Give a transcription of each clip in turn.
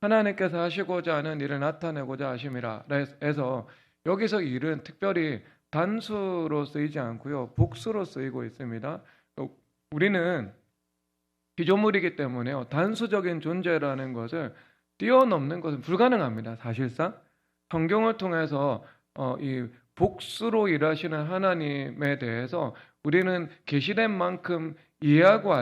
하나님께서 하시고자 하는 일을 나타내고자 하심이라 해서 여기서 일은 특별히 단수로 쓰이지 않고요, 복수로 쓰이고 있습니다. 우리는 피조물이기 때문에요, 단수적인 존재라는 것을 뛰어넘는 것은 불가능합니다. 사실상 성경을 통해서 이 복수로 일하시는 하나님에 대해서 우리는 계시된 만큼 이해하고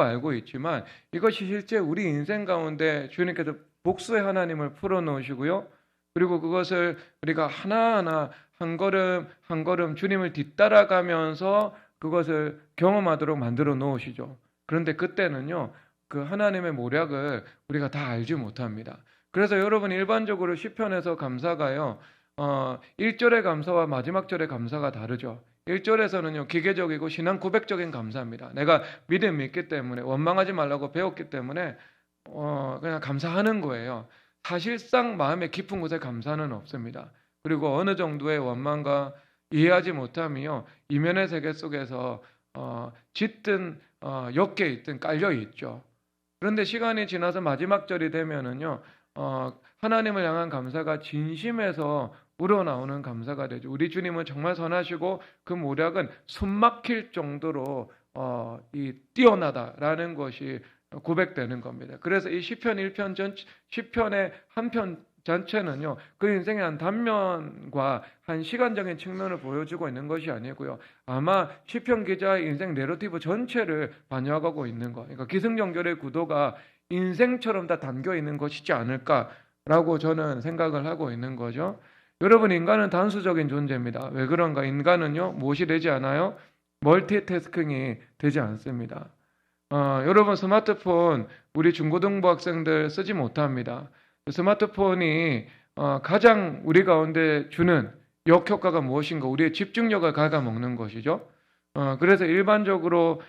알고 있지만, 이것이 실제 우리 인생 가운데 주님께서 복수의 하나님을 풀어놓으시고요, 그리고 그것을 우리가 하나하나 한 걸음 한 걸음 주님을 뒤따라가면서 그것을 경험하도록 만들어 놓으시죠. 그런데 그때는요, 그 하나님의 모략을 우리가 다 알지 못합니다. 그래서 여러분, 일반적으로 시편에서 감사가요, 1절의 감사와 마지막 절의 감사가 다르죠. 1절에서는요, 기계적이고 신앙 고백적인 감사입니다. 내가 믿음이 있기 때문에, 원망하지 말라고 배웠기 때문에 그냥 감사하는 거예요. 사실상 마음의 깊은 곳에 감사는 없습니다. 그리고 어느 정도의 원망과 이해하지 못함이요, 이면의 세계 속에서 짙은 엮여 있든 깔려 있죠. 그런데 시간이 지나서 마지막 절이 되면은요, 하나님을 향한 감사가 진심에서 우러나오는 감사가 되죠. 우리 주님은 정말 선하시고 그 모략은 숨막힐 정도로 뛰어나다라는 것이 고백되는 겁니다. 그래서 이 시편 1편 시편의 한 편 전체는요, 그 인생의 한 단면과 한 시간적인 측면을 보여주고 있는 것이 아니고요, 아마 시편 기자의 인생 내러티브 전체를 반영하고 있는 것, 그러니까 기승전결의 구도가 인생처럼 다 담겨 있는 것이지 않을까라고 저는 생각을 하고 있는 거죠. 여러분, 인간은 단수적인 존재입니다. 왜 그런가? 인간은요, 무엇이 되지 않아요? 멀티태스킹이 되지 않습니다. 여러분, 스마트폰 우리 중고등부 학생들 쓰지 못합니다. 스마트폰이 가장 우리 가운데 주는 역효과가 무엇인가? 우리의 집중력을 갉아먹는 것이죠. 그래서 일반적으로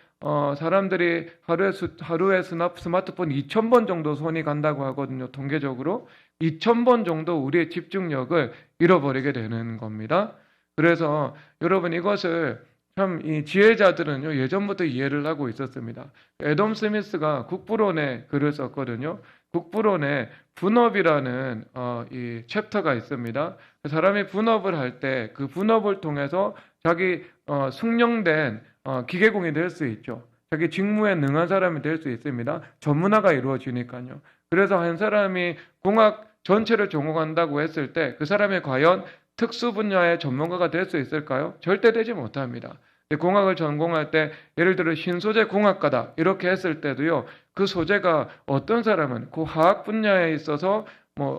사람들이 하루에 스마트폰 2,000번 정도 손이 간다고 하거든요. 통계적으로 2,000번 정도 우리의 집중력을 잃어버리게 되는 겁니다. 그래서 여러분, 이것을 참 이 지혜자들은요, 예전부터 이해를 하고 있었습니다. 애덤 스미스가 국부론에 글을 썼거든요. 국부론에 분업이라는 이 챕터가 있습니다. 사람이 분업을 할 때 그 분업을 통해서 자기 숙련된 기계공이 될 수 있죠. 자기 직무에 능한 사람이 될 수 있습니다. 전문화가 이루어지니까요. 그래서 한 사람이 공학 전체를 전공한다고 했을 때 그 사람이 과연 특수 분야의 전문가가 될 수 있을까요? 절대 되지 못합니다. 공학을 전공할 때 예를 들어 신소재 공학과다 이렇게 했을 때도요, 그 소재가 어떤 사람은 그 화학 분야에 있어서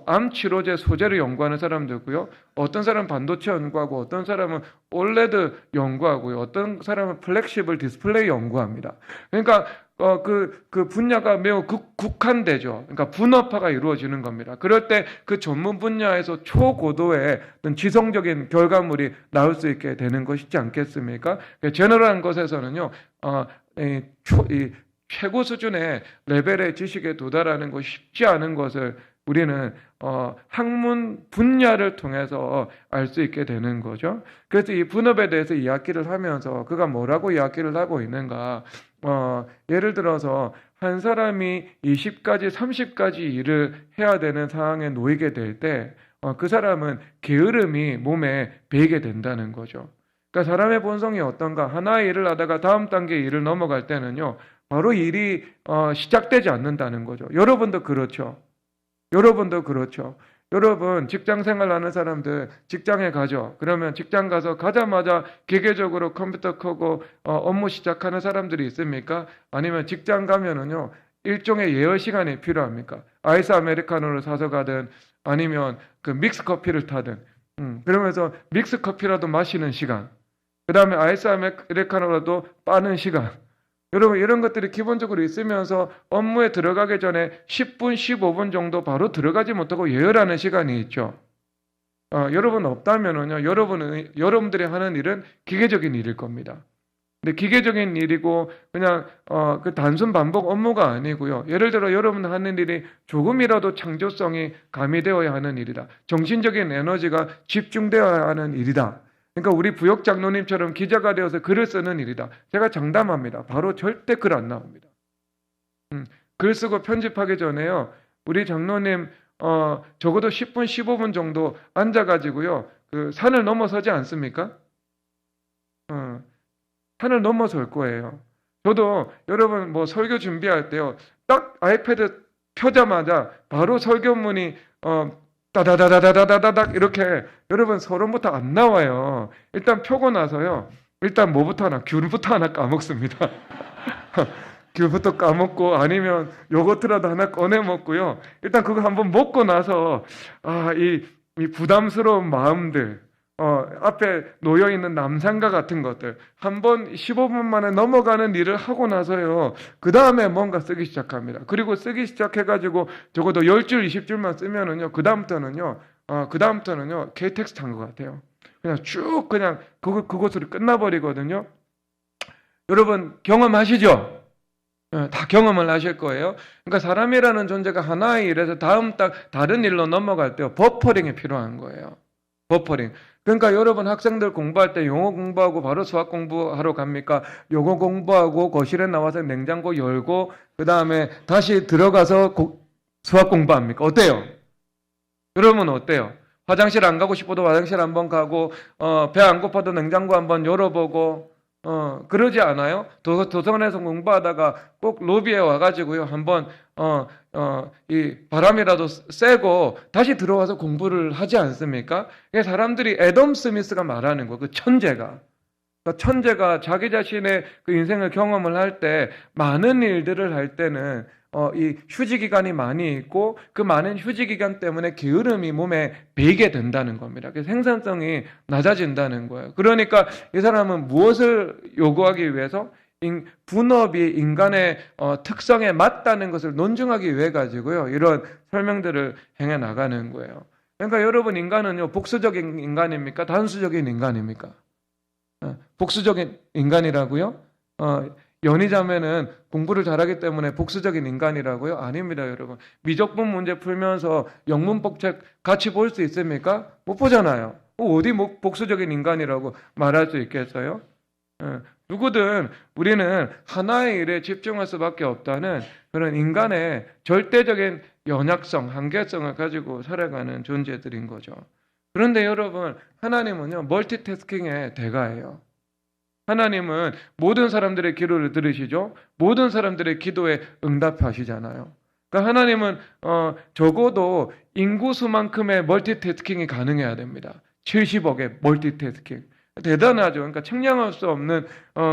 암 치료제 소재를 연구하는 사람도 있고요, 어떤 사람은 반도체 연구하고, 어떤 사람은 올레드 연구하고요, 어떤 사람은 플렉시블 디스플레이 연구합니다. 그러니까 그 분야가 매우 국한되죠. 그러니까 분업화가 이루어지는 겁니다. 그럴 때 그 전문 분야에서 초고도의 어떤 지성적인 결과물이 나올 수 있게 되는 것이지 않겠습니까? 제너럴한 것에서는요, 이 최고 수준의 레벨의 지식에 도달하는 것이 쉽지 않은 것을 우리는 학문 분야를 통해서 알 수 있게 되는 거죠. 그래서 이 분업에 대해서 이야기를 하면서 그가 뭐라고 이야기를 하고 있는가? 예를 들어서 한 사람이 20가지, 30가지 일을 해야 되는 상황에 놓이게 될 때 그 사람은 게으름이 몸에 배이게 된다는 거죠. 그러니까 사람의 본성이 어떤가? 하나의 일을 하다가 다음 단계 일을 넘어갈 때는요, 바로 일이 시작되지 않는다는 거죠. 여러분도 그렇죠. 여러분, 직장 생활하는 사람들 직장에 가죠. 그러면 직장 가서 가자마자 기계적으로 컴퓨터 켜고 업무 시작하는 사람들이 있습니까? 아니면 직장 가면은요, 일종의 예열 시간이 필요합니까? 아이스 아메리카노를 사서 가든 아니면 그 믹스 커피를 타든, 그러면서 믹스 커피라도 마시는 시간, 그 다음에 아이스 아메리카노라도 빠는 시간, 여러분, 이런 것들이 기본적으로 있으면서 업무에 들어가기 전에 10분, 15분 정도 바로 들어가지 못하고 예열하는 시간이 있죠. 여러분 없다면은요, 여러분들이 하는 일은 기계적인 일일 겁니다. 근데 기계적인 일이고 그냥 그 단순 반복 업무가 아니고요. 예를 들어 여러분 하는 일이 조금이라도 창조성이 가미되어야 하는 일이다. 정신적인 에너지가 집중되어야 하는 일이다. 그러니까 우리 부역 장로님처럼 기자가 되어서 글을 쓰는 일이다. 제가 장담합니다. 바로 절대 글 안 나옵니다. 글 쓰고 편집하기 전에요, 우리 장로님 적어도 10분, 15분 정도 앉아가지고요. 그 산을 넘어서지 않습니까? 산을 넘어설 거예요. 저도 여러분 뭐 설교 준비할 때요. 딱 아이패드 펴자마자 바로 설교문이 따다다다다다다닥 이렇게 여러분 서론부터 안 나와요. 일단 펴고 나서요. 일단 뭐부터 하나? 귤부터 하나 까먹습니다. 귤부터 까먹고 아니면 요거트라도 하나 꺼내 먹고요. 일단 그거 한번 먹고 나서 이 부담스러운 마음들 앞에 놓여 있는 남산과 같은 것들 한번 15분 만에 넘어가는 일을 하고 나서요. 그 다음에 뭔가 쓰기 시작합니다. 그리고 쓰기 시작해가지고 적어도 10줄, 20줄만 쓰면은요. 그 다음부터는요. KTX 탄 것 같아요. 그냥 쭉 그냥 그곳으로 끝나버리거든요. 여러분 경험하시죠? 다 경험을 하실 거예요. 그러니까 사람이라는 존재가 하나의 일에서 다른 일로 넘어갈 때 버퍼링이 필요한 거예요. 버퍼링. 그러니까 여러분 학생들 공부할 때 영어 공부하고 바로 수학 공부하러 갑니까? 영어 공부하고 거실에 나와서 냉장고 열고 그 다음에 다시 들어가서 수학 공부합니까? 어때요? 여러분 어때요? 화장실 안 가고 싶어도 화장실 한번 가고 배 안 고파도 냉장고 한번 열어보고 그러지 않아요? 도서관에서 공부하다가 꼭 로비에 와가지고요 한번 이 바람이라도 쐬고 다시 들어와서 공부를 하지 않습니까? 사람들이 애덤 스미스가 말하는 거, 그 천재가. 그러니까 천재가 자기 자신의 그 인생을 경험을 할 때 많은 일들을 할 때는 이 휴지 기간이 많이 있고 그 많은 휴지 기간 때문에 게으름이 몸에 배이게 된다는 겁니다. 그래서 생산성이 낮아진다는 거예요. 그러니까 이 사람은 무엇을 요구하기 위해서 분업이 인간의 특성에 맞다는 것을 논증하기 위해 가지고요. 이런 설명들을 행해 나가는 거예요. 그러니까 여러분 인간은요. 복수적인 인간입니까? 단수적인 인간입니까? 복수적인 인간이라고요? 연희자매는 공부를 잘하기 때문에 복수적인 인간이라고요? 아닙니다, 여러분. 미적분 문제 풀면서 영문법책 같이 볼 수 있습니까? 못 보잖아요. 어디 복수적인 인간이라고 말할 수 있겠어요? 누구든 우리는 하나의 일에 집중할 수밖에 없다는 그런 인간의 절대적인 연약성, 한계성을 가지고 살아가는 존재들인 거죠. 그런데 여러분, 하나님은요, 멀티태스킹의 대가예요. 하나님은 모든 사람들의 기도를 들으시죠? 모든 사람들의 기도에 응답하시잖아요. 그러니까 하나님은 적어도 인구수만큼의 멀티태스킹이 가능해야 됩니다. 70억의 멀티태스킹. 대단하죠. 그러니까 측량할 수 없는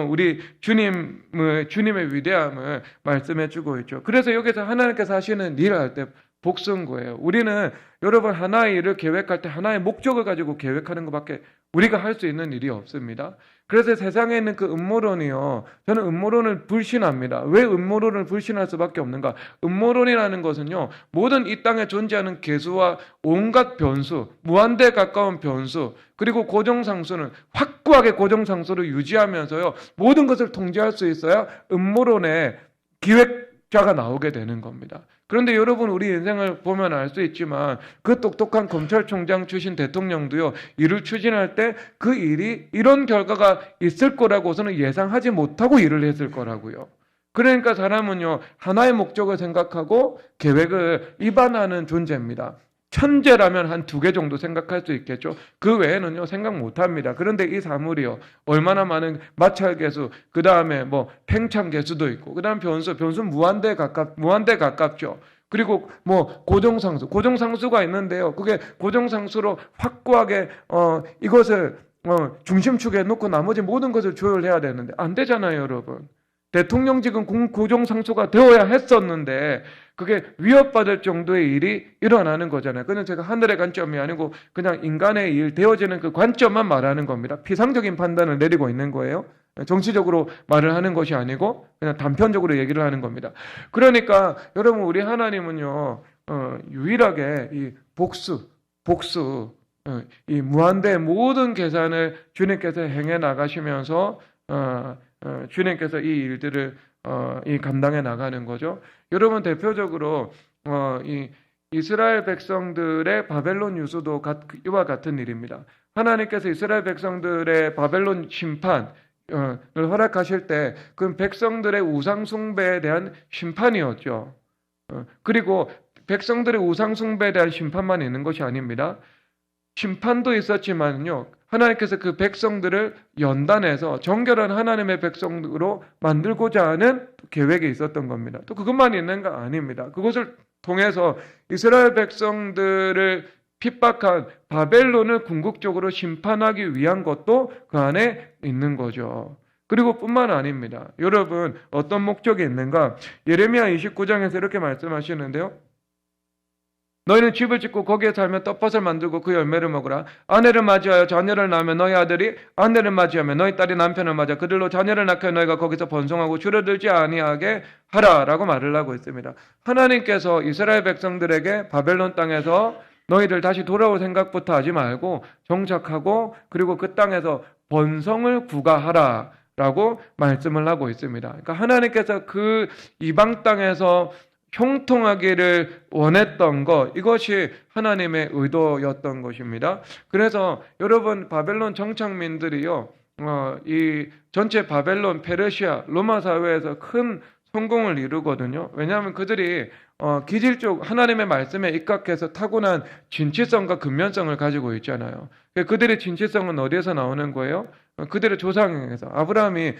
우리 주님의 위대함을 말씀해 주고 있죠. 그래서 여기서 하나님께서 하시는 일을 할 때 복수인 거예요. 우리는 여러분 하나의 일을 계획할 때 하나의 목적을 가지고 계획하는 것밖에 우리가 할 수 있는 일이 없습니다. 그래서 세상에 있는 그 음모론이요. 저는 음모론을 불신합니다. 왜 음모론을 불신할 수밖에 없는가? 음모론이라는 것은요. 모든 이 땅에 존재하는 개수와 온갖 변수, 무한대에 가까운 변수, 그리고 고정상수는 확고하게 고정상수를 유지하면서요. 모든 것을 통제할 수 있어야 음모론의 기획자가 나오게 되는 겁니다. 그런데 여러분 우리 인생을 보면 알 수 있지만 그 똑똑한 검찰총장 출신 대통령도요. 일을 추진할 때 그 일이 이런 결과가 있을 거라고서는 예상하지 못하고 일을 했을 거라고요. 그러니까 사람은요. 하나의 목적을 생각하고 계획을 입안하는 존재입니다. 천재라면 한 2개 정도 생각할 수 있겠죠. 그 외에는요 생각 못합니다. 그런데 이 사물이요 얼마나 많은 마찰 개수, 그 다음에 뭐 팽창 개수도 있고, 그 다음 변수 무한대 가깝죠. 그리고 뭐 고정상수가 있는데요. 그게 고정상수로 확고하게 이것을 중심축에 놓고 나머지 모든 것을 조율해야 되는데 안 되잖아요, 여러분. 대통령직은 고정상수가 되어야 했었는데 그게 위협받을 정도의 일이 일어나는 거잖아요. 그건 제가 하늘의 관점이 아니고 그냥 인간의 일, 되어지는 그 관점만 말하는 겁니다. 피상적인 판단을 내리고 있는 거예요. 정치적으로 말을 하는 것이 아니고 그냥 단편적으로 얘기를 하는 겁니다. 그러니까 여러분 우리 하나님은요 유일하게 이 복수 이 무한대의 모든 계산을 주님께서 행해 나가시면서 주님께서 이 일들을 이 감당해 나가는 거죠. 여러분 대표적으로 이 이스라엘 백성들의 바벨론 유수도 이와 같은 일입니다. 하나님께서 이스라엘 백성들의 바벨론 심판을 허락하실 때 그 백성들의 우상 숭배에 대한 심판이었죠. 그리고 백성들의 우상 숭배에 대한 심판만 있는 것이 아닙니다. 심판도 있었지만요. 하나님께서 그 백성들을 연단해서 정결한 하나님의 백성으로 만들고자 하는 계획이 있었던 겁니다. 또 그것만 있는 거 아닙니다. 그것을 통해서 이스라엘 백성들을 핍박한 바벨론을 궁극적으로 심판하기 위한 것도 그 안에 있는 거죠. 그리고 뿐만 아닙니다. 여러분, 어떤 목적이 있는가? 예레미야 29장에서 이렇게 말씀하시는데요. 너희는 집을 짓고 거기에 살며 떡밭을 만들고 그 열매를 먹으라. 아내를 맞이하여 자녀를 낳으면 너희 아들이 아내를 맞이하며 너희 딸이 남편을 맞아 그들로 자녀를 낳게 너희가 거기서 번성하고 줄어들지 아니하게 하라라고 말을 하고 있습니다. 하나님께서 이스라엘 백성들에게 바벨론 땅에서 너희들 다시 돌아올 생각부터 하지 말고 정착하고 그리고 그 땅에서 번성을 구가하라라고 말씀을 하고 있습니다. 그러니까 하나님께서 그 이방 땅에서 형통하기를 원했던 것, 이것이 하나님의 의도였던 것입니다. 그래서 여러분, 바벨론 정착민들이요, 이 전체 바벨론, 페르시아, 로마 사회에서 큰 성공을 이루거든요. 왜냐하면 그들이 기질적 하나님의 말씀에 입각해서 타고난 진취성과 근면성을 가지고 있잖아요. 그들의 진취성은 어디에서 나오는 거예요? 그들의 조상에서. 아브라함이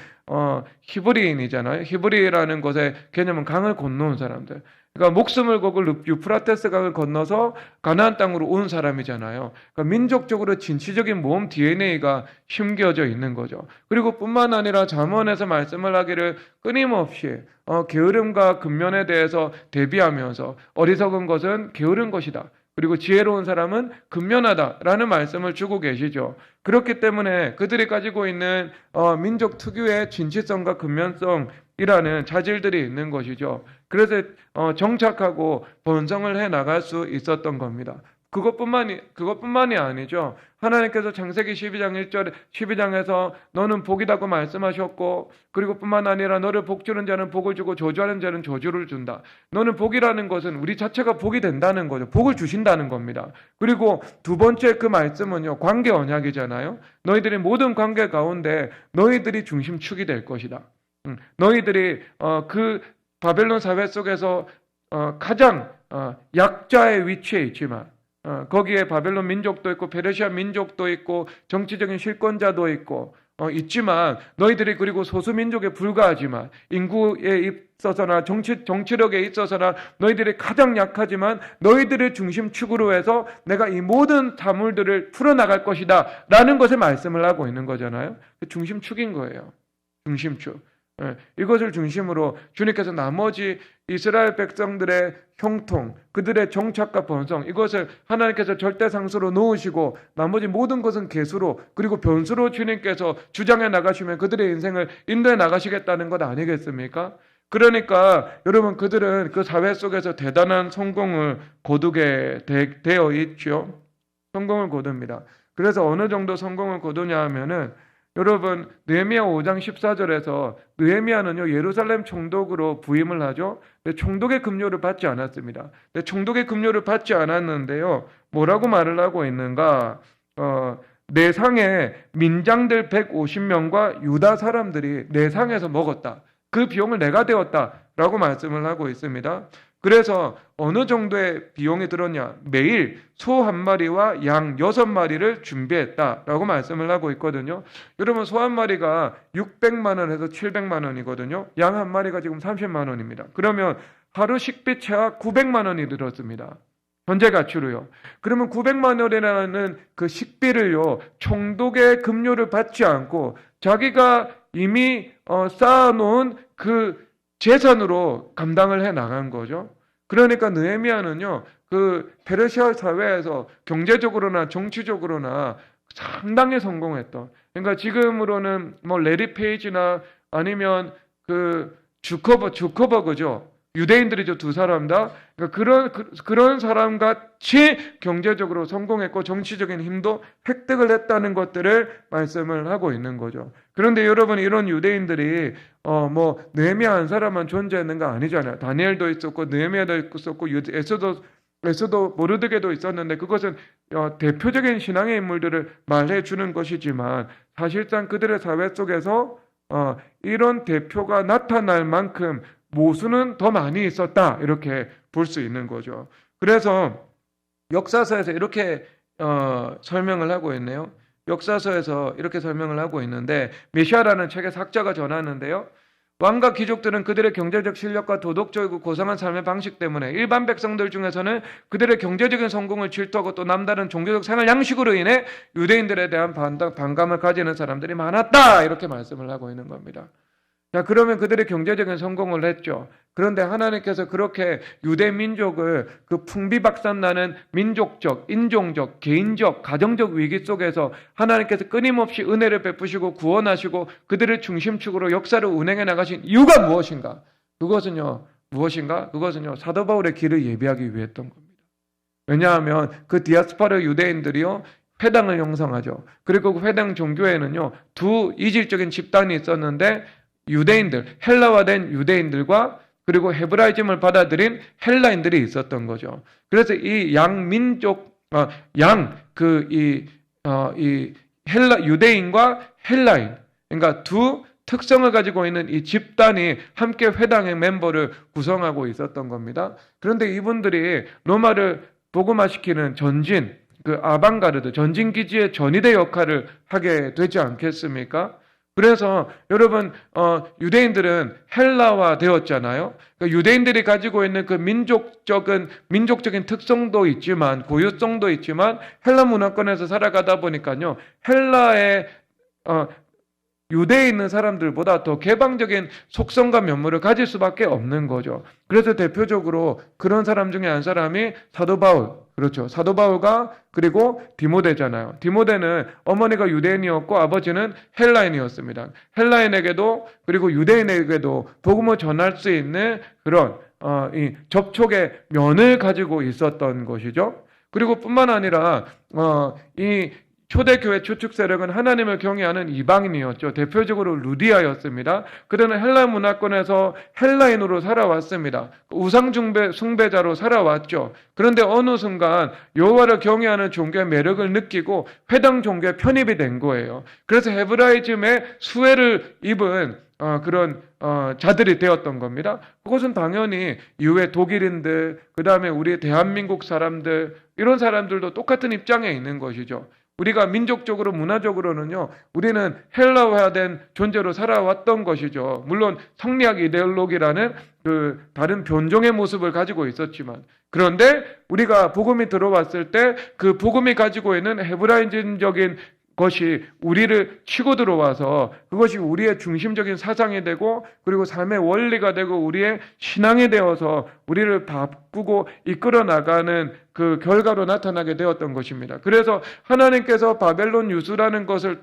히브리인이잖아요. 히브리라는 것의 개념은 강을 건너온 사람들. 그러니까 목숨을 걸고 유프라테스 강을 건너서 가나안 땅으로 온 사람이잖아요. 그러니까 민족적으로 진취적인 모험 DNA가 심겨져 있는 거죠. 그리고 뿐만 아니라 잠언에서 말씀을 하기를 끊임없이 게으름과 근면에 대해서 대비하면서 어리석은 것은 게으른 것이다. 그리고 지혜로운 사람은 근면하다라는 말씀을 주고 계시죠. 그렇기 때문에 그들이 가지고 있는 민족 특유의 진취성과 근면성이라는 자질들이 있는 것이죠. 그래서 정착하고 번성을 해 나갈 수 있었던 겁니다. 그것뿐만이 아니죠. 하나님께서 창세기 12장에서 너는 복이다고 말씀하셨고, 그리고 뿐만 아니라 너를 복주는 자는 복을 주고 저주하는 자는 저주를 준다. 너는 복이라는 것은 우리 자체가 복이 된다는 거죠. 복을 주신다는 겁니다. 그리고 두 번째 그 말씀은요, 관계 언약이잖아요. 너희들이 모든 관계 가운데 너희들이 중심축이 될 것이다. 너희들이 그 바벨론 사회 속에서 가장 약자의 위치에 있지만 거기에 바벨론 민족도 있고 페르시아 민족도 있고 정치적인 실권자도 있고 있지만 너희들이 그리고 소수민족에 불과하지만 인구에 있어서나 정치력에 있어서나 너희들이 가장 약하지만 너희들의 중심축으로 해서 내가 이 모든 자물들을 풀어나갈 것이다 라는 것을 말씀을 하고 있는 거잖아요. 중심축인 거예요. 중심축. 이것을 중심으로 주님께서 나머지 이스라엘 백성들의 형통, 그들의 정착과 번성, 이것을 하나님께서 절대상수로 놓으시고 나머지 모든 것은 계수로 그리고 변수로 주님께서 주장해 나가시면 그들의 인생을 인도해 나가시겠다는 것 아니겠습니까? 그러니까 여러분, 그들은 그 사회 속에서 대단한 성공을 거두게 되어 있죠. 성공을 거둡니다. 그래서 어느 정도 성공을 거두냐 하면은 여러분, 느헤미야 5장 14절에서 느헤미야는요 예루살렘 총독으로 부임을 하죠. 근데 총독의 급료를 받지 않았습니다. 근데 총독의 급료를 받지 않았는데요, 뭐라고 말을 하고 있는가? 내 상에 민장들 150명과 유다 사람들이 내 상에서 먹었다. 그 비용을 내가 되었다라고 말씀을 하고 있습니다. 그래서 어느 정도의 비용이 들었냐? 매일 소 한 마리와 양 6마리를 준비했다라고 말씀을 하고 있거든요. 여러분, 소 한 마리가 600만 원에서 700만 원이거든요. 양 한 마리가 지금 30만 원입니다. 그러면 하루 식비 채와 900만 원이 들었습니다. 현재 가치로요. 그러면 900만 원이라는 그 식비를요, 총독의 급료를 받지 않고 자기가 이미 쌓아놓은 그 재산으로 감당을 해 나간 거죠. 그러니까 느헤미야는요, 그 페르시아 사회에서 경제적으로나 정치적으로나 상당히 성공했던. 그러니까 지금으로는 뭐 레리 페이지나 아니면 그 주커버그죠. 유대인들이죠, 두 사람 다. 그러니까 그런 사람 같이 경제적으로 성공했고 정치적인 힘도 획득을 했다는 것들을 말씀을 하고 있는 거죠. 그런데 여러분, 이런 유대인들이 뭐 느헤미야 한 사람만 존재했는 거 아니잖아요. 다니엘도 있었고 느헤미야도 있었고 에스도 모르드게도 있었는데 그것은 대표적인 신앙의 인물들을 말해 주는 것이지만 사실상 그들의 사회 속에서 이런 대표가 나타날 만큼 모수는 더 많이 있었다, 이렇게 볼 수 있는 거죠. 그래서 역사서에서 이렇게 설명을 하고 있네요. 역사서에서 이렇게 설명을 하고 있는데 메시아라는 책의 작자가 전하는데요. 왕과 귀족들은 그들의 경제적 실력과 도덕적이고 고상한 삶의 방식 때문에 일반 백성들 중에서는 그들의 경제적인 성공을 질투하고 또 남다른 종교적 생활 양식으로 인해 유대인들에 대한 반감을 가지는 사람들이 많았다. 이렇게 말씀을 하고 있는 겁니다. 자, 그러면 그들이 경제적인 성공을 했죠. 그런데 하나님께서 그렇게 유대 민족을 그 풍비박산나는 민족적, 인종적, 개인적, 가정적 위기 속에서 하나님께서 끊임없이 은혜를 베푸시고 구원하시고 그들을 중심축으로 역사를 운행해 나가신 이유가 무엇인가? 그것은요, 무엇인가? 그것은요, 사도 바울의 길을 예비하기 위했던 겁니다. 왜냐하면 그 디아스포라 유대인들이요, 회당을 형성하죠. 그리고 그 회당 종교에는요, 두 이질적인 집단이 있었는데 유대인들, 헬라화된 유대인들과 그리고 헤브라이즘을 받아들인 헬라인들이 있었던 거죠. 그래서 이 양민족, 유대인과 헬라인, 그러니까 두 특성을 가지고 있는 이 집단이 함께 회당의 멤버를 구성하고 있었던 겁니다. 그런데 이분들이 로마를 복음화시키는 전진, 그 아방가르드, 전진기지의 전위대 역할을 하게 되지 않겠습니까? 그래서 여러분 유대인들은 헬라화 되었잖아요. 그러니까 유대인들이 가지고 있는 그 민족적인 특성도 있지만 고유성도 있지만 헬라 문화권에서 살아가다 보니까요. 헬라의 유대에 있는 사람들보다 더 개방적인 속성과 면모를 가질 수밖에 없는 거죠. 그래서 대표적으로 그런 사람 중에 한 사람이 사도 바울, 그렇죠. 사도 바울과 그리고 디모데잖아요. 디모데는 어머니가 유대인이었고 아버지는 헬라인이었습니다. 헬라인에게도 그리고 유대인에게도 복음을 전할 수 있는 그런 이 접촉의 면을 가지고 있었던 것이죠. 그리고 뿐만 아니라 이 초대교회 추측 세력은 하나님을 경외하는 이방인이었죠. 대표적으로 루디아였습니다. 그들은 헬라 문화권에서 헬라인으로 살아왔습니다. 우상 숭배자로 살아왔죠. 그런데 어느 순간 여호와를 경외하는 종교의 매력을 느끼고 회당 종교에 편입이 된 거예요. 그래서 헤브라이즘의 수혜를 입은 그런 자들이 되었던 겁니다. 그것은 당연히 이후에 독일인들, 그 다음에 우리 대한민국 사람들, 이런 사람들도 똑같은 입장에 있는 것이죠. 우리가 민족적으로 문화적으로는요, 우리는 헬라화된 존재로 살아왔던 것이죠. 물론 성리학 이데올로기라는 그 다른 변종의 모습을 가지고 있었지만, 그런데 우리가 복음이 들어왔을 때 그 복음이 가지고 있는 헤브라이즘적인 것이 우리를 치고 들어와서 그것이 우리의 중심적인 사상이 되고 그리고 삶의 원리가 되고 우리의 신앙이 되어서 우리를 바꾸고 이끌어 나가는 그 결과로 나타나게 되었던 것입니다. 그래서 하나님께서 바벨론 유수라는 것을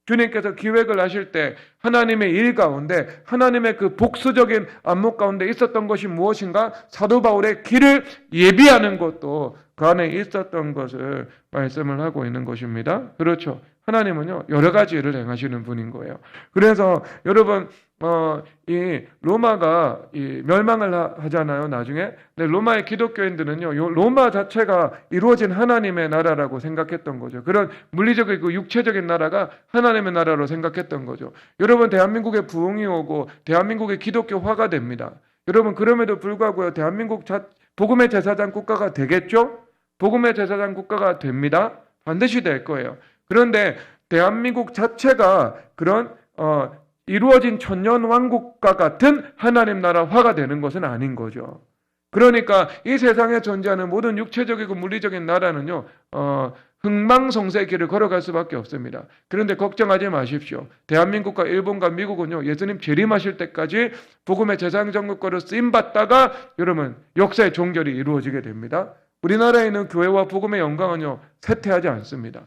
주님께서 기획을 하실 때 하나님의 일 가운데 하나님의 그 복수적인 안목 가운데 있었던 것이 무엇인가? 사도 바울의 길을 예비하는 것도 그 안에 있었던 것을 말씀을 하고 있는 것입니다. 그렇죠. 하나님은요, 여러 가지 일을 행하시는 분인 거예요. 그래서 여러분, 이 로마가 멸망을 하잖아요, 나중에. 근데 로마의 기독교인들은요, 로마 자체가 이루어진 하나님의 나라라고 생각했던 거죠. 그런 물리적이고 육체적인 나라가 하나님의 나라로 생각했던 거죠. 여러분, 대한민국에 부흥이 오고 대한민국의 기독교화가 됩니다. 여러분, 그럼에도 불구하고요, 대한민국 복음의 제사장 국가가 되겠죠? 복음의 제사장 국가가 됩니다. 반드시 될 거예요. 그런데 대한민국 자체가 그런 이루어진 천년왕국과 같은 하나님 나라화가 되는 것은 아닌 거죠. 그러니까 이 세상에 존재하는 모든 육체적이고 물리적인 나라는요, 흥망성쇠의 길을 걸어갈 수밖에 없습니다. 그런데 걱정하지 마십시오. 대한민국과 일본과 미국은요, 예수님 재림하실 때까지 복음의 제사장국가로 쓰임받다가 여러분 역사의 종결이 이루어지게 됩니다. 우리나라에 있는 교회와 복음의 영광은요, 쇠퇴하지 않습니다.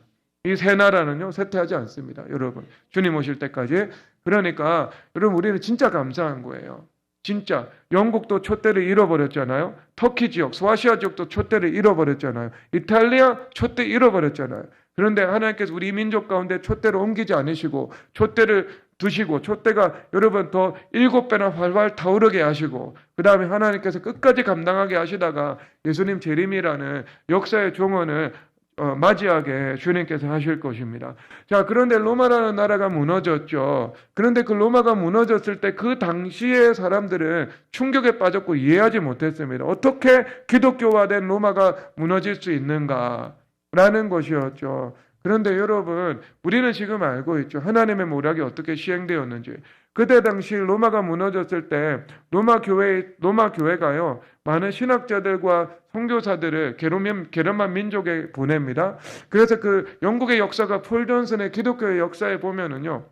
이 새 나라는요, 쇠퇴하지 않습니다. 여러분, 주님 오실 때까지. 그러니까 여러분, 우리는 진짜 감사한 거예요. 진짜 영국도 촛대를 잃어버렸잖아요. 터키 지역, 소아시아 지역도 촛대를 잃어버렸잖아요. 이탈리아 촛대 잃어버렸잖아요. 그런데 하나님께서 우리 민족 가운데 촛대를 옮기지 않으시고 촛대를 두시고 촛대가 여러분 더 7배나 활활 타오르게 하시고 그 다음에 하나님께서 끝까지 감당하게 하시다가 예수님 재림이라는 역사의 종언을 맞이하게 주님께서 하실 것입니다. 자, 그런데 로마라는 나라가 무너졌죠. 그런데 그 로마가 무너졌을 때 그 당시의 사람들은 충격에 빠졌고 이해하지 못했습니다. 어떻게 기독교화된 로마가 무너질 수 있는가라는 것이었죠. 그런데 여러분, 우리는 지금 알고 있죠. 하나님의 모략이 어떻게 시행되었는지. 그때 당시 로마가 무너졌을 때 로마 교회가요, 많은 신학자들과 선교사들을 게르만 민족에 보냅니다. 그래서 그 영국의 역사가 폴 존슨의 기독교의 역사에 보면은요,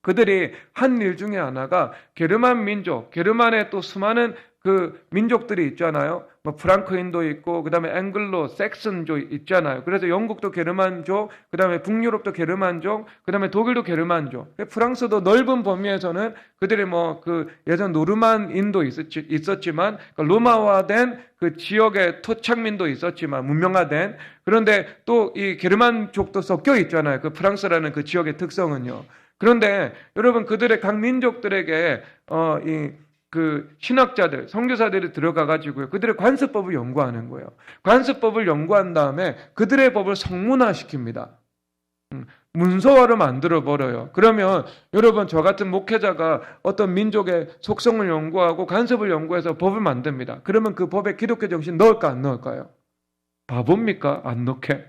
그들이 한 일 중에 하나가 게르만 민족, 게르만의 또 수많은 그 민족들이 있잖아요. 뭐 프랑크인도 있고, 그 다음에 앵글로, 섹슨족 있잖아요. 그래서 영국도 게르만족, 그 다음에 북유럽도 게르만족, 그 다음에 독일도 게르만족. 프랑스도 넓은 범위에서는 그들이 뭐 그 예전 노르만인도 있었지만, 그러니까 로마화된 그 지역의 토착민도 있었지만, 문명화된. 그런데 또 이 게르만족도 섞여 있잖아요. 그 프랑스라는 그 지역의 특성은요. 그런데 여러분, 그들의 각 민족들에게 그 신학자들, 선교사들이 들어가 가지고요, 그들의 관습법을 연구하는 거예요. 관습법을 연구한 다음에 그들의 법을 성문화시킵니다. 문서화로 만들어 버려요. 그러면 여러분, 저 같은 목회자가 어떤 민족의 속성을 연구하고 관습을 연구해서 법을 만듭니다. 그러면 그 법에 기독교 정신 넣을까 안 넣을까요? 바보입니까? 안 넣게.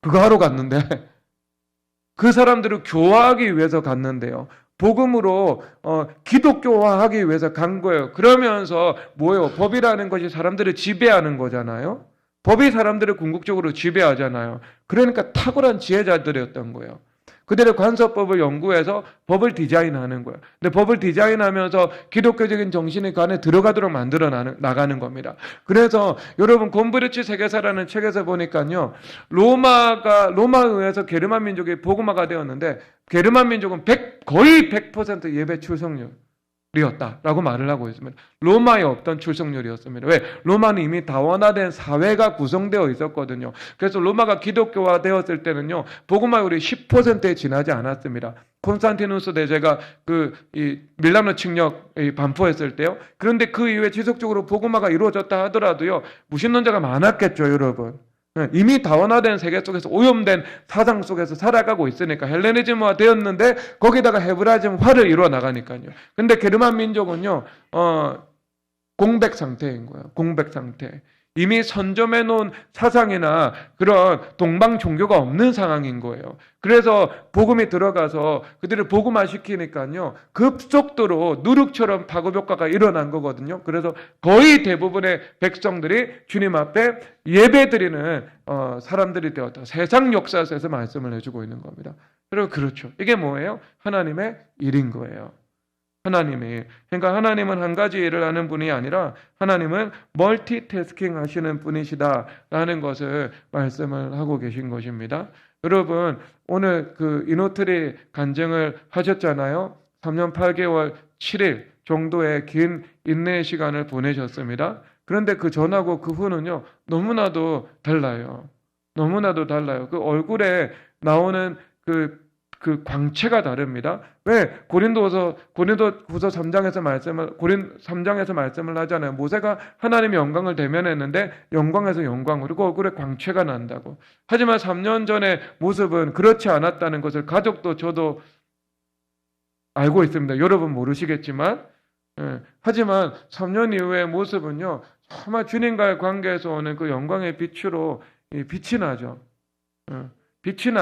그거 하러 갔는데 그 사람들을 교화하기 위해서 갔는데요. 복음으로 기독교화하기 위해서 간 거예요. 그러면서 뭐예요? 법이라는 것이 사람들을 지배하는 거잖아요. 법이 사람들을 궁극적으로 지배하잖아요. 그러니까 탁월한 지혜자들이었던 거예요. 그들의 관습법을 연구해서 법을 디자인하는 거예요. 근데 법을 디자인하면서 기독교적인 정신이 그 안에 들어가도록 만들어 나가는 겁니다. 그래서 여러분, 곰브리치 세계사라는 책에서 보니까요, 로마에 의해서 게르만 민족이 복음화가 되었는데, 게르만 민족은 거의 100% 예배 출석률이었다라고 말을 하고 있습니다. 로마에 없던 출석률이었습니다. 왜? 로마는 이미 다원화된 사회가 구성되어 있었거든요. 그래서 로마가 기독교화 되었을 때는요, 복음화율이 10%에 지나지 않았습니다. 콘스탄티누스 대제가 밀라노 칙령 반포했을 때요. 그런데 그 이후에 지속적으로 복음화가 이루어졌다 하더라도요, 무신론자가 많았겠죠, 여러분. 이미 다원화된 세계 속에서 오염된 사상 속에서 살아가고 있으니까 헬레니즘화 되었는데 거기다가 헤브라이즘화를 이루어 나가니까요. 근데 게르만 민족은요, 공백 상태인 거예요. 공백 상태. 이미 선점해 놓은 사상이나 그런 동방 종교가 없는 상황인 거예요. 그래서 복음이 들어가서 그들을 복음화시키니까요, 급속도로 누룩처럼 파급 효과가 일어난 거거든요. 그래서 거의 대부분의 백성들이 주님 앞에 예배드리는 사람들이 되었다. 세상 역사에서 말씀을 해주고 있는 겁니다. 그리고 그렇죠. 이게 뭐예요? 하나님의 일인 거예요. 그러니까 하나님은 한 가지 일을 하는 분이 아니라 하나님은 멀티태스킹 하시는 분이시다라는 것을 말씀을 하고 계신 것입니다. 여러분, 오늘 그 이노트리 간증을 하셨잖아요. 3년 8개월 7일 정도의 긴 인내의 시간을 보내셨습니다. 그런데 그 전하고 그 후는요, 너무나도 달라요. 너무나도 달라요. 그 얼굴에 나오는 그 광채가 다릅니다. 왜? 고린도후서 3장에서 말씀을 하잖아요. 모세가 하나님의 영광을 대면했는데 영광에서 영광으로 그 얼굴에 광채가 난다고. 하지만 3년 전의 모습은 그렇지 않았다는 것을 가족도 저도 알고 있습니다. 여러분 모르시겠지만, 하지만 3년 이후의 모습은요, 정말 주님과의 관계에서 오는 그 영광의 빛으로 빛이 나죠. 빛이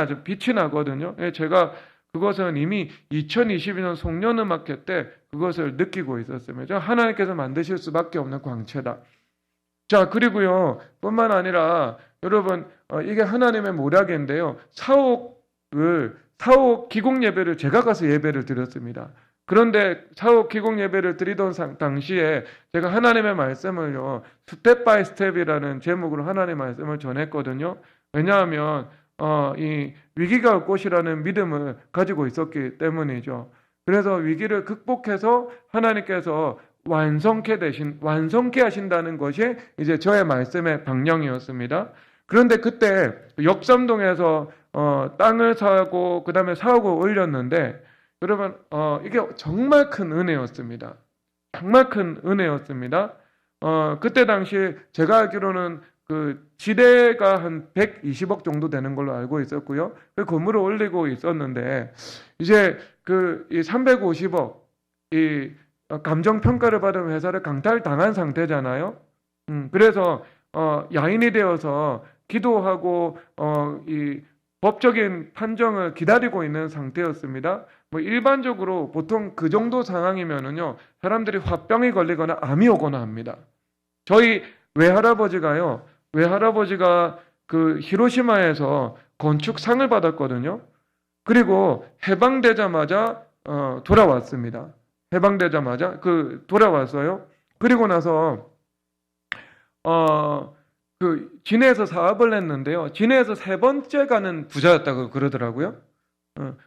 나거든요. 제가 그것은 이미 2022년 송년음악회 때 그것을 느끼고 있었습니다. 하나님께서 만드실 수밖에 없는 광채다. 자, 그리고요, 뿐만 아니라 여러분, 이게 하나님의 모략인데요, 사옥 기공 예배를 제가 가서 예배를 드렸습니다. 그런데 사옥 기공 예배를 드리던 당시에 제가 하나님의 말씀을요, 스텝 바이 스텝이라는 제목으로 하나님의 말씀을 전했거든요. 왜냐하면 이 위기가 올 것이라는 믿음을 가지고 있었기 때문이죠. 그래서 위기를 극복해서 하나님께서 완성케 하신다는 것이 이제 저의 말씀의 방향이었습니다. 그런데 그때 역삼동에서 땅을 사고 그다음에 사옥을 올렸는데, 여러분, 이게 정말 큰 은혜였습니다. 정말 큰 은혜였습니다. 그때 당시 제가 알기로는 그 지대가 한 120억 정도 되는 걸로 알고 있었고요. 그 건물을 올리고 있었는데 이제 그 이 350억 이 감정 평가를 받은 회사를 강탈당한 상태잖아요. 그래서 야인이 되어서 기도하고 이 법적인 판정을 기다리고 있는 상태였습니다. 뭐 일반적으로 보통 그 정도 상황이면은요 사람들이 화병이 걸리거나 암이 오거나 합니다. 저희 외할아버지가 그 히로시마에서 건축상을 받았거든요. 그리고 해방되자마자 돌아왔습니다. 해방되자마자 돌아왔어요. 그리고 나서 그 진해에서 사업을 했는데요. 진해에서 세 번째 가는 부자였다고 그러더라고요.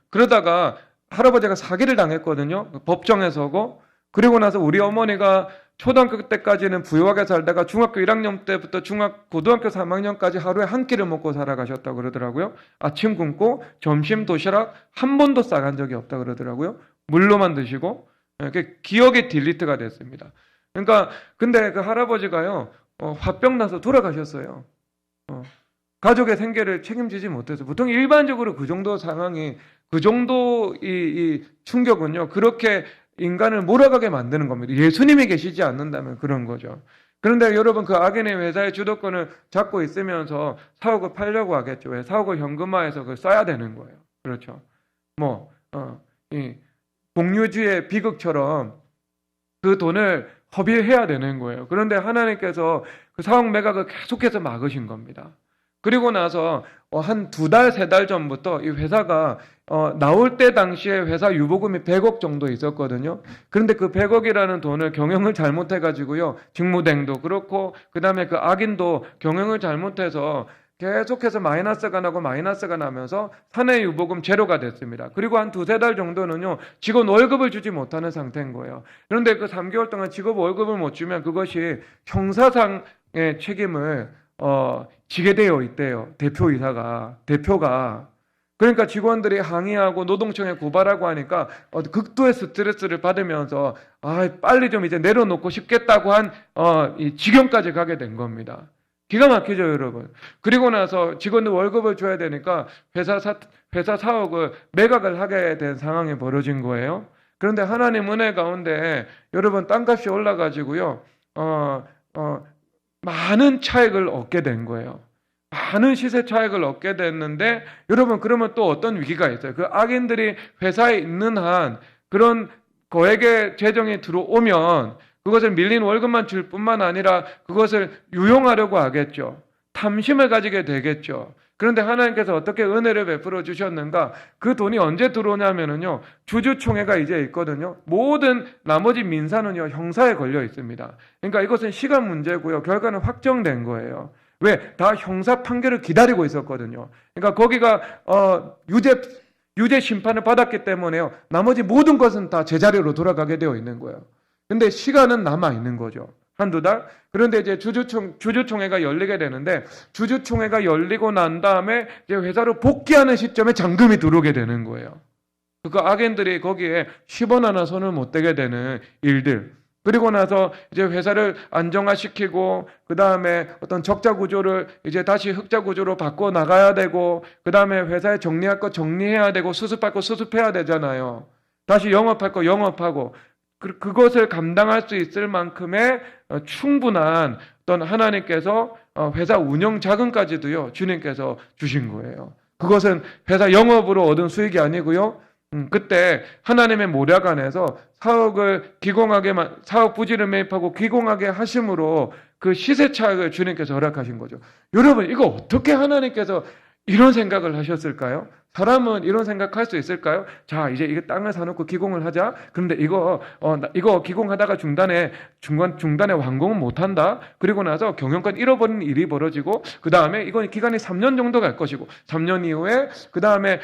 그러다가 할아버지가 사기를 당했거든요. 법정에서고. 그리고 나서 우리 어머니가 초등학교 때까지는 부유하게 살다가 중학교 1학년 때부터 고등학교 3학년까지 하루에 한 끼를 먹고 살아가셨다고 그러더라고요. 아침 굶고 점심 도시락 한 번도 싸간 적이 없다고 그러더라고요. 물로만 드시고. 기억이 딜리트가 됐습니다. 그러니까 근데 그 할아버지가요. 화병 나서 돌아가셨어요. 가족의 생계를 책임지지 못해서 보통 일반적으로 그 정도 상황이 그 정도 이 충격은요. 그렇게 인간을 몰아가게 만드는 겁니다. 예수님이 계시지 않는다면 그런 거죠. 그런데 여러분 그 악인의 회사의 주도권을 잡고 있으면서 사옥을 팔려고 하겠죠. 왜? 사옥을 현금화해서 그걸 써야 되는 거예요. 그렇죠. 이 공유주의 비극처럼 그 돈을 허비해야 되는 거예요. 그런데 하나님께서 그 사옥 매각을 계속해서 막으신 겁니다. 그리고 나서 한 2달, 3달 전부터 이 회사가 나올 때 당시에 회사 유보금이 100억 정도 있었거든요. 그런데 그 100억이라는 돈을 경영을 잘못해가지고요. 직무대행도 그렇고 그 다음에 그 악인도 경영을 잘못해서 계속해서 마이너스가 나면서 사내 유보금 제로가 됐습니다. 그리고 한 2-3달 정도는요. 직원 월급을 주지 못하는 상태인 거예요. 그런데 그 3개월 동안 직원 월급을 못 주면 그것이 형사상의 책임을 지게 되어 있대요. 대표가. 그러니까 직원들이 항의하고 노동청에 고발하고 하니까 극도의 스트레스를 받으면서 빨리 좀 이제 내려놓고 싶겠다고 한 이 지경까지 가게 된 겁니다. 기가 막히죠, 여러분. 그리고 나서 직원들 월급을 줘야 되니까 회사 사옥을 매각을 하게 된 상황이 벌어진 거예요. 그런데 하나님 은혜 가운데 여러분 땅값이 올라가지고요. 많은 차익을 얻게 된 거예요. 많은 시세 차익을 얻게 됐는데 여러분 그러면 또 어떤 위기가 있어요. 그 악인들이 회사에 있는 한 그런 거액의 재정이 들어오면 그것을 밀린 월급만 줄 뿐만 아니라 그것을 유용하려고 하겠죠. 탐심을 가지게 되겠죠. 그런데 하나님께서 어떻게 은혜를 베풀어 주셨는가? 그 돈이 언제 들어오냐면요. 주주총회가 이제 있거든요. 모든 나머지 민사는요. 형사에 걸려 있습니다. 그러니까 이것은 시간 문제고요. 결과는 확정된 거예요. 왜? 다 형사 판결을 기다리고 있었거든요. 그러니까 거기가 유죄 심판을 받았기 때문에요. 나머지 모든 것은 다 제자리로 돌아가게 되어 있는 거예요. 근데 시간은 남아 있는 거죠. 1-2달? 그런데 이제 주주총회가 열리게 되는데 주주총회가 열리고 난 다음에 이제 회사로 복귀하는 시점에 잔금이 들어오게 되는 거예요. 그 악인들이 거기에 10원 하나 손을 못 대게 되는 일들. 그리고 나서 이제 회사를 안정화시키고 그 다음에 어떤 적자 구조를 이제 다시 흑자 구조로 바꿔 나가야 되고 그 다음에 회사에 정리할 거 정리해야 되고 수습할 거 수습해야 되잖아요. 다시 영업할 거 영업하고 그것을 감당할 수 있을 만큼의 충분한 어떤 하나님께서 회사 운영 자금까지도요 주님께서 주신 거예요. 그것은 회사 영업으로 얻은 수익이 아니고요. 그때 하나님의 모략 안에서 사업 부지를 매입하고 기공하게 하심으로 그 시세 차익을 주님께서 허락하신 거죠. 여러분 이거 어떻게 하나님께서 이런 생각을 하셨을까요? 사람은 이런 생각할 수 있을까요? 자, 이제 이거 땅을 사놓고 기공을 하자. 그런데 이거 기공하다가 중단에 완공은 못한다. 그리고 나서 경영권 잃어버리는 일이 벌어지고, 그 다음에 이건 기간이 3년 정도 갈 것이고, 3년 이후에 그 다음에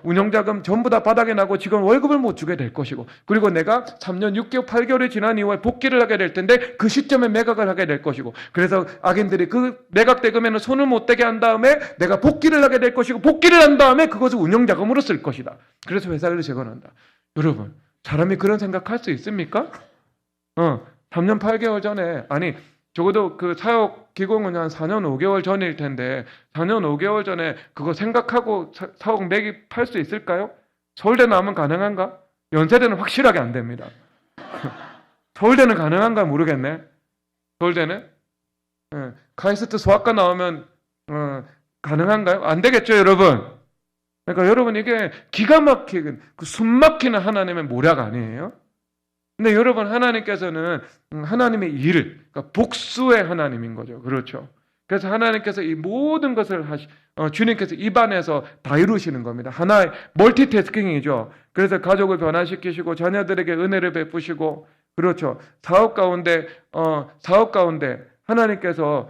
운영자금 전부 다 바닥에 나고 직원 월급을 못 주게 될 것이고, 그리고 내가 3년 6개월, 8개월이 지난 이후에 복귀를 하게 될 텐데 그 시점에 매각을 하게 될 것이고, 그래서 악인들이 그 매각 대금에는 손을 못 대게 한 다음에 내가 복귀를 하게 될 것이고, 복귀를 한 다음에 그것을 운영자금으로 쓸 것이다. 그래서 회사를 재건한다. 여러분, 사람이 그런 생각할 수 있습니까? 3년 8개월 전에 적어도 그 사업 기공은 한 4년 5개월 전일 텐데 4년 5개월 전에 그거 생각하고 사업 매입할 수 있을까요? 서울대 나오면 가능한가? 연세대는 확실하게 안 됩니다. 서울대는 가능한가 모르겠네. 서울대는 카이스트 소아과 나오면 가능한가요? 안 되겠죠, 여러분. 그러니까 여러분 이게 기가 막히게 숨 막히는 하나님의 모략 아니에요? 근데 여러분 하나님께서는 하나님의 일을 그러니까 복수의 하나님인 거죠. 그렇죠. 그래서 하나님께서 이 모든 것을 주님께서 입안에서 다 이루시는 겁니다. 하나의 멀티태스킹이죠. 그래서 가족을 변화시키시고 자녀들에게 은혜를 베푸시고 그렇죠. 사업 가운데 하나님께서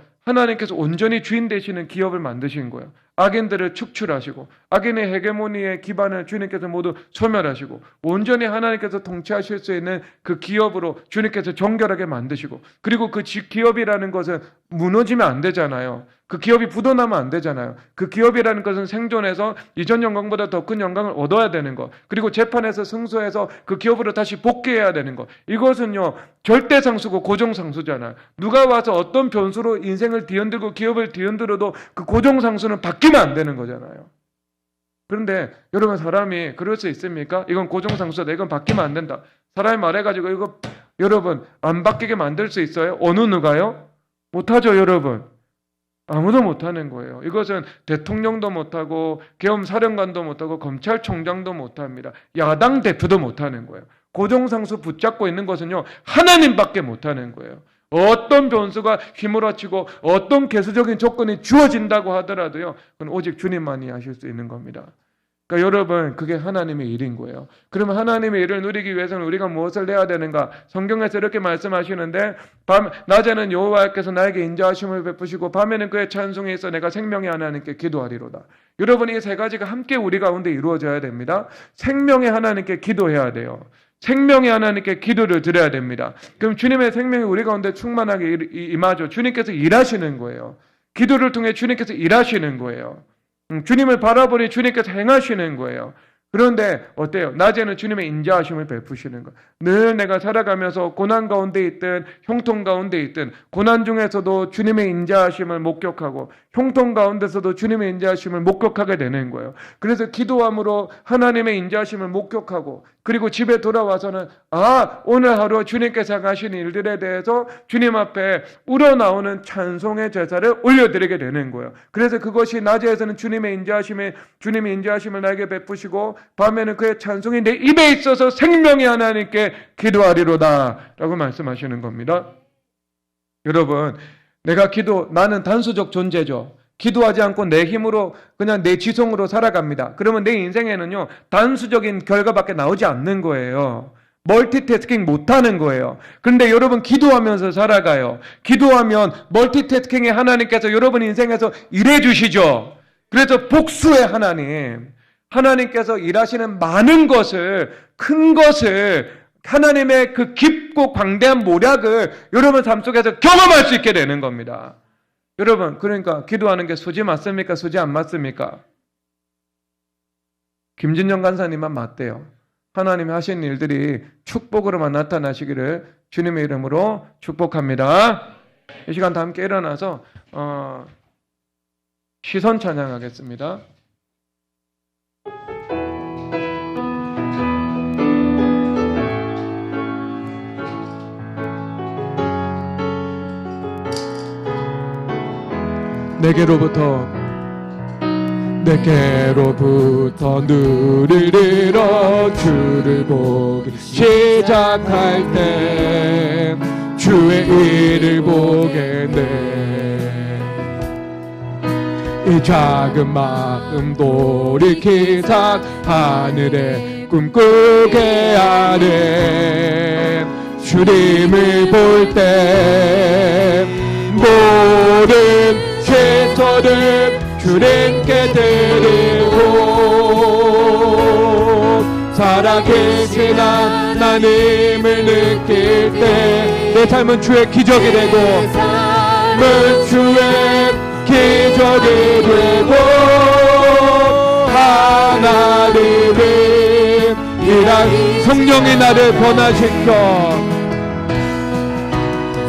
온전히 주인 되시는 기업을 만드신 거예요. 악인들을 축출하시고 악인의 헤게모니의 기반을 주님께서 모두 소멸하시고 온전히 하나님께서 통치하실 수 있는 그 기업으로 주님께서 정결하게 만드시고 그리고 그 기업이라는 것은 무너지면 안 되잖아요. 그 기업이 부도나면 안 되잖아요. 그 기업이라는 것은 생존해서 이전 영광보다 더 큰 영광을 얻어야 되는 것 그리고 재판에서 승소해서 그 기업으로 다시 복귀해야 되는 것 이것은요 절대상수고 고정상수잖아요. 누가 와서 어떤 변수로 인생을 뒤흔들고 기업을 뒤흔들어도 그 고정상수는 바뀌면 안 되는 거잖아요. 그런데 여러분 사람이 그럴 수 있습니까? 이건 고정상수다. 이건 바뀌면 안 된다. 사람이 말해가지고 이거 여러분 안 바뀌게 만들 수 있어요? 어느 누가요? 못하죠 여러분. 아무도 못하는 거예요. 이것은 대통령도 못하고 계엄사령관도 못하고 검찰총장도 못합니다. 야당 대표도 못하는 거예요. 고정상수 붙잡고 있는 것은요 하나님밖에 못하는 거예요. 어떤 변수가 휘몰아치고 어떤 개수적인 조건이 주어진다고 하더라도요 그건 오직 주님만이 하실 수 있는 겁니다. 그러니까 여러분 그게 하나님의 일인 거예요. 그러면 하나님의 일을 누리기 위해서는 우리가 무엇을 해야 되는가? 성경에서 이렇게 말씀하시는데 낮에는 여호와께서 나에게 인자하심을 베푸시고 밤에는 그의 찬송에 있어 내가 생명의 하나님께 기도하리로다. 여러분 이 세 가지가 함께 우리 가운데 이루어져야 됩니다. 생명의 하나님께 기도해야 돼요. 생명의 하나님께 기도를 드려야 됩니다. 그럼 주님의 생명이 우리 가운데 충만하게 임하죠. 주님께서 일하시는 거예요. 기도를 통해 주님께서 일하시는 거예요. 주님을 바라보니 주님께서 행하시는 거예요. 그런데 어때요? 낮에는 주님의 인자하심을 베푸시는 것. 늘 내가 살아가면서 고난 가운데 있든 형통 가운데 있든 고난 중에서도 주님의 인자하심을 목격하고 형통 가운데서도 주님의 인자하심을 목격하게 되는 거예요. 그래서 기도함으로 하나님의 인자하심을 목격하고 그리고 집에 돌아와서는 오늘 하루 주님께서 하신 일들에 대해서 주님 앞에 우러나오는 찬송의 제사를 올려드리게 되는 거예요. 그래서 그것이 낮에서는 주님의 인자하심을 나에게 베푸시고 밤에는 그의 찬송이 내 입에 있어서 생명의 하나님께 기도하리로다 라고 말씀하시는 겁니다. 여러분 나는 단수적 존재죠. 기도하지 않고 내 힘으로 그냥 내 지성으로 살아갑니다. 그러면 내 인생에는요 단수적인 결과밖에 나오지 않는 거예요. 멀티태스킹 못하는 거예요. 그런데 여러분 기도하면서 살아가요. 기도하면 멀티태스킹의 하나님께서 여러분 인생에서 일해 주시죠. 그래서 복수의 하나님께서 일하시는 많은 것을 큰 것을 하나님의 그 깊고 광대한 모략을 여러분 삶 속에서 경험할 수 있게 되는 겁니다. 여러분 그러니까 기도하는 게 수지 맞습니까? 수지 안 맞습니까? 김진영 간사님만 맞대요. 하나님이 하신 일들이 축복으로만 나타나시기를 주님의 이름으로 축복합니다. 이 시간 다 함께 일어나서 시선 찬양하겠습니다. 내게로부터 눈을 들어 주를 보기 시작할 때 주의 일을 보게 돼. 이 작은 마음 돌이키사 하늘에 꿈꾸게 하는 주님을 볼 때 모든 최선을 주님께 드리고 살아계신 하나님을 느낄 때 내 삶은 주의 기적이 되고 삶은 주의 기적이 되고 하나님이 일한 성령이 나를 변화시켜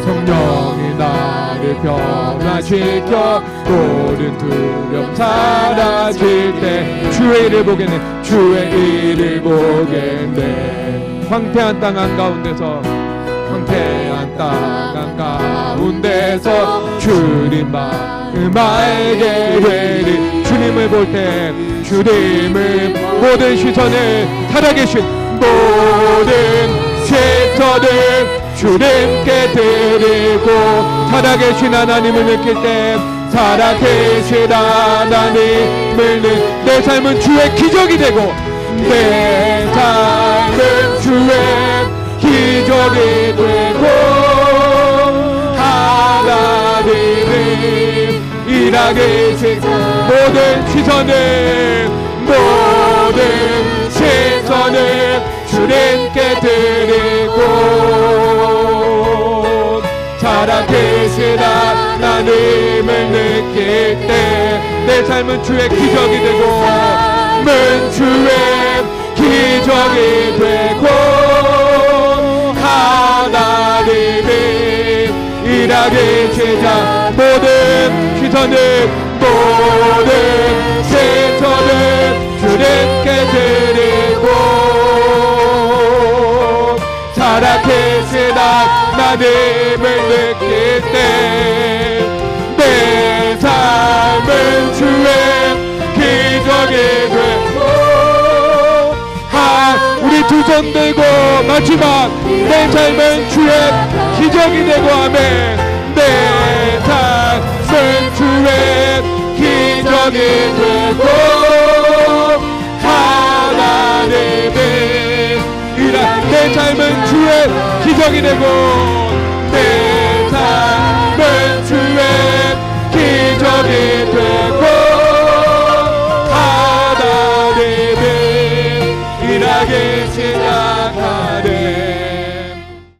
성령이 나 변화시켜 모든 두려움 사라질 때 주의 일을 보겠네. 주의 일을 보겠네. 황폐한 땅 한가운데서 황폐한 땅 한가운데서 주님 마음 알게 되리. 주님을 볼 때 주님을 모든 시선을 살아계신 모든 시선을 주님께 드리고 살아계신 하나님을 느낄 때 살아계신 하나님을 내 삶은 주의 기적이 되고 내 삶은 주의 기적이 되고 하나님을 일하게 계신 모든 시선을 주님께 드리고 살아계신 하나님을 느낄 때 내 삶은 주의 기적이 되고 문 주의 기적이 되고 하나님이 일하게 제자 모든 시선을 주님께 드리고 살아계신 하나님을 느낄 때 내 삶은 주의 기적이 되고 우리 두 손 들고 마지막 내 삶은 주의 기적이 되고 아멘. 내 삶은 주의 기적이 되고 하나님의 내 삶은 주의 기적이 되고